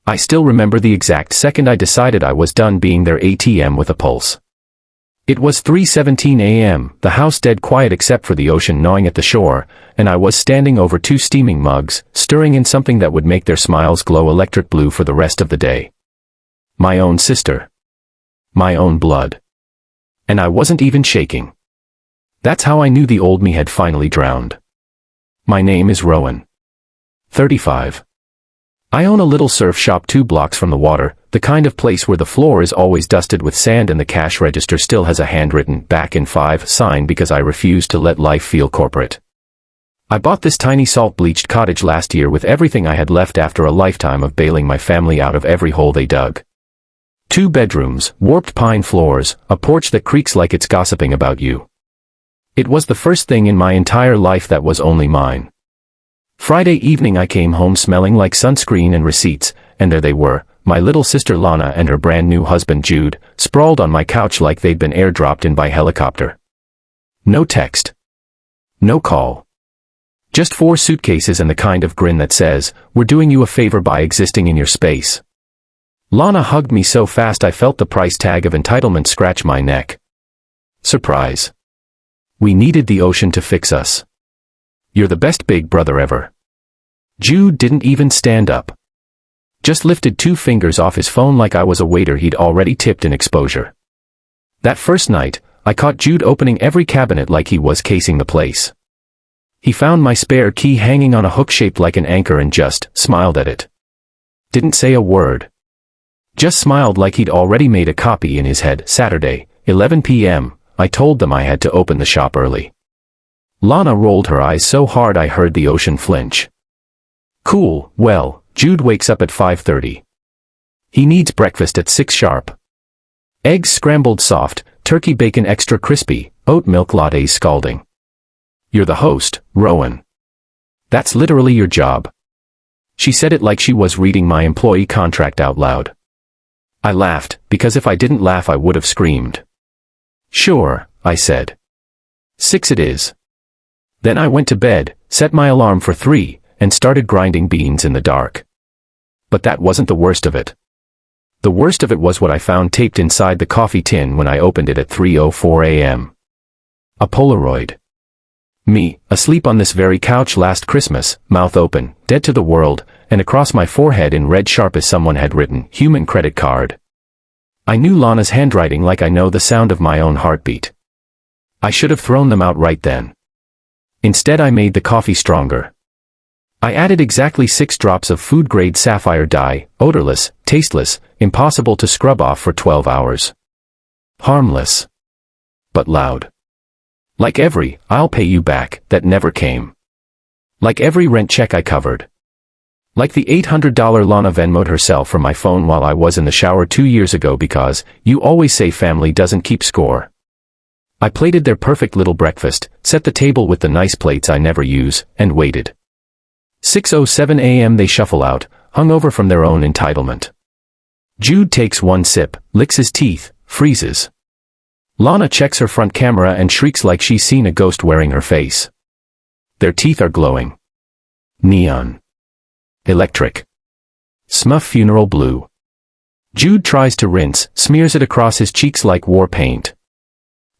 I still remember the exact second I decided I was done being their ATM with a pulse. It was 3:17 a.m., the house dead quiet except for the ocean gnawing at the shore, and I was standing over 2 steaming mugs, stirring in something that would make their smiles glow electric blue for the rest of the day. My own sister. My own blood. And I wasn't even shaking. That's how I knew the old me had finally drowned. My name is Rowan. 35. I own a little surf shop 2 blocks from the water, the kind of place where the floor is always dusted with sand and the cash register still has a handwritten "back in 5" sign because I refuse to let life feel corporate. I bought this tiny salt-bleached cottage last year with everything I had left after a lifetime of bailing my family out of every hole they dug. 2 bedrooms, warped pine floors, a porch that creaks like it's gossiping about you. It was the first thing in my entire life that was only mine. Friday evening I came home smelling like sunscreen and receipts, and there they were, my little sister Lana and her brand new husband Jude, sprawled on my couch like they'd been airdropped in by helicopter. No text. No call. Just 4 suitcases and the kind of grin that says, "We're doing you a favor by existing in your space." Lana hugged me so fast I felt the price tag of entitlement scratch my neck. Surprise. We needed the ocean to fix us. You're the best big brother ever. Jude didn't even stand up. Just lifted 2 fingers off his phone like I was a waiter he'd already tipped in exposure. That first night, I caught Jude opening every cabinet like he was casing the place. He found my spare key hanging on a hook shaped like an anchor and just smiled at it. Didn't say a word. Just smiled like he'd already made a copy in his head. Saturday, 11 p.m., I told them I had to open the shop early. Lana rolled her eyes so hard I heard the ocean flinch. Cool, well, Jude wakes up at 5:30. He needs breakfast at 6 sharp. Eggs scrambled soft, turkey bacon extra crispy, oat milk lattes scalding. You're the host, Rowan. That's literally your job. She said it like she was reading my employee contract out loud. I laughed, because if I didn't laugh I would have screamed. Sure, I said. 6 it is. Then I went to bed, set my alarm for 3, and started grinding beans in the dark. But that wasn't the worst of it. The worst of it was what I found taped inside the coffee tin when I opened it at 3:04 a.m. A Polaroid. Me, asleep on this very couch last Christmas, mouth open, dead to the world, and across my forehead in red sharp as someone had written, "Human credit card." I knew Lana's handwriting like I know the sound of my own heartbeat. I should have thrown them out right then. Instead I made the coffee stronger. I added exactly 6 drops of food-grade sapphire dye, odorless, tasteless, impossible to scrub off for 12 hours. Harmless. But loud. Like every "I'll pay you back" that never came. Like every rent check I covered. Like the $800 Lana Venmo'd herself from my phone while I was in the shower 2 years ago because, you always say family doesn't keep score. I plated their perfect little breakfast, set the table with the nice plates I never use, and waited. 6:07 a.m. they shuffle out, hungover from their own entitlement. Jude takes 1 sip, licks his teeth, freezes. Lana checks her front camera and shrieks like she's seen a ghost wearing her face. Their teeth are glowing. Neon. Electric. Smurf funeral blue. Jude tries to rinse, smears it across his cheeks like war paint.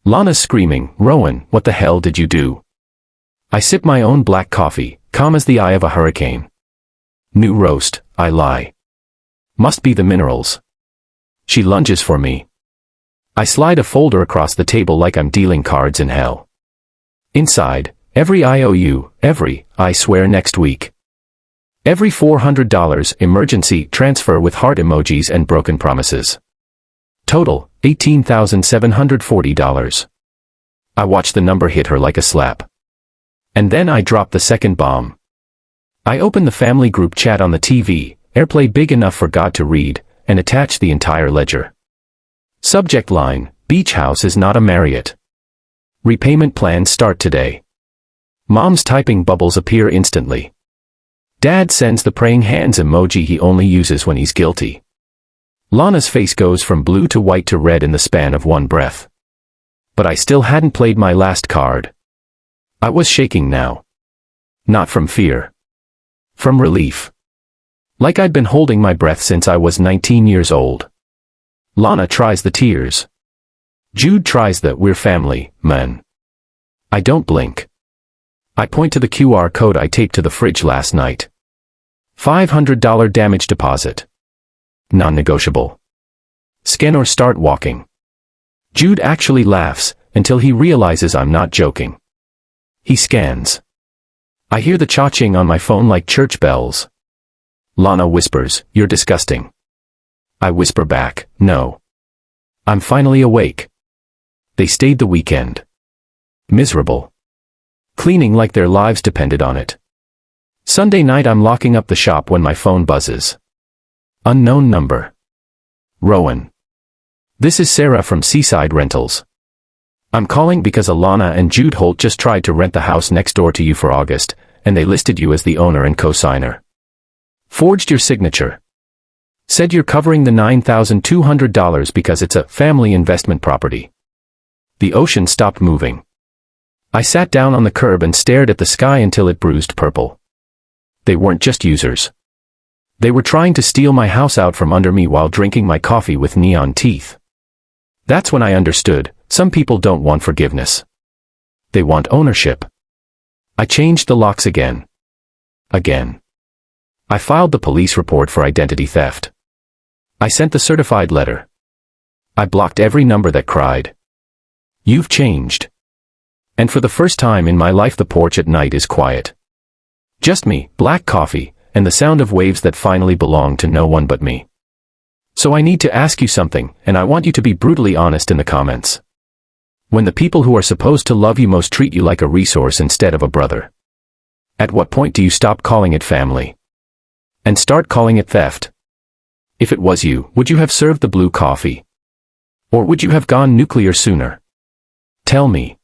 Lana's screaming, "Rowan, what the hell did you do?" I sip my own black coffee, calm as the eye of a hurricane. New roast, I lie. Must be the minerals. She lunges for me. I slide a folder across the table like I'm dealing cards in hell. Inside, every IOU, every, I swear next week. Every $400, emergency transfer with heart emojis and broken promises. Total, $18,740. I watch the number hit her like a slap. And then I drop the second bomb. I open the family group chat on the TV, airplay big enough for God to read, and attach the entire ledger. Subject line, "Beach house is not a Marriott. Repayment plans start today." Mom's typing bubbles appear instantly. Dad sends the praying hands emoji he only uses when he's guilty. Lana's face goes from blue to white to red in the span of one breath. But I still hadn't played my last card. I was shaking now. Not from fear. From relief. Like I'd been holding my breath since I was 19 years old. Lana tries the tears. Jude tries the "we're family, man." I don't blink. I point to the QR code I taped to the fridge last night. $500 damage deposit. Non-negotiable. Scan or start walking. Jude actually laughs, until he realizes I'm not joking. He scans. I hear the cha-ching on my phone like church bells. Lana whispers, "You're disgusting." I whisper back, "No. I'm finally awake." They stayed the weekend. Miserable. Cleaning like their lives depended on it. Sunday night I'm locking up the shop when my phone buzzes. Unknown number. Rowan. This is Sarah from Seaside Rentals. I'm calling because Alana and Jude Holt just tried to rent the house next door to you for August, and they listed you as the owner and co-signer. Forged your signature. Said you're covering the $9,200 because it's a family investment property. The ocean stopped moving. I sat down on the curb and stared at the sky until it bruised purple. They weren't just users. They were trying to steal my house out from under me while drinking my coffee with neon teeth. That's when I understood, some people don't want forgiveness. They want ownership. I changed the locks again. Again. I filed the police report for identity theft. I sent the certified letter. I blocked every number that cried, "You've changed." And for the first time in my life the porch at night is quiet. Just me, black coffee, and the sound of waves that finally belong to no one but me. So I need to ask you something, and I want you to be brutally honest in the comments. When the people who are supposed to love you most treat you like a resource instead of a brother, at what point do you stop calling it family and start calling it theft? If it was you, would you have served the blue coffee? Or would you have gone nuclear sooner? Tell me.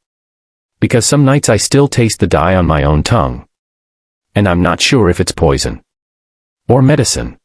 Because some nights I still taste the dye on my own tongue. And I'm not sure if it's poison or medicine.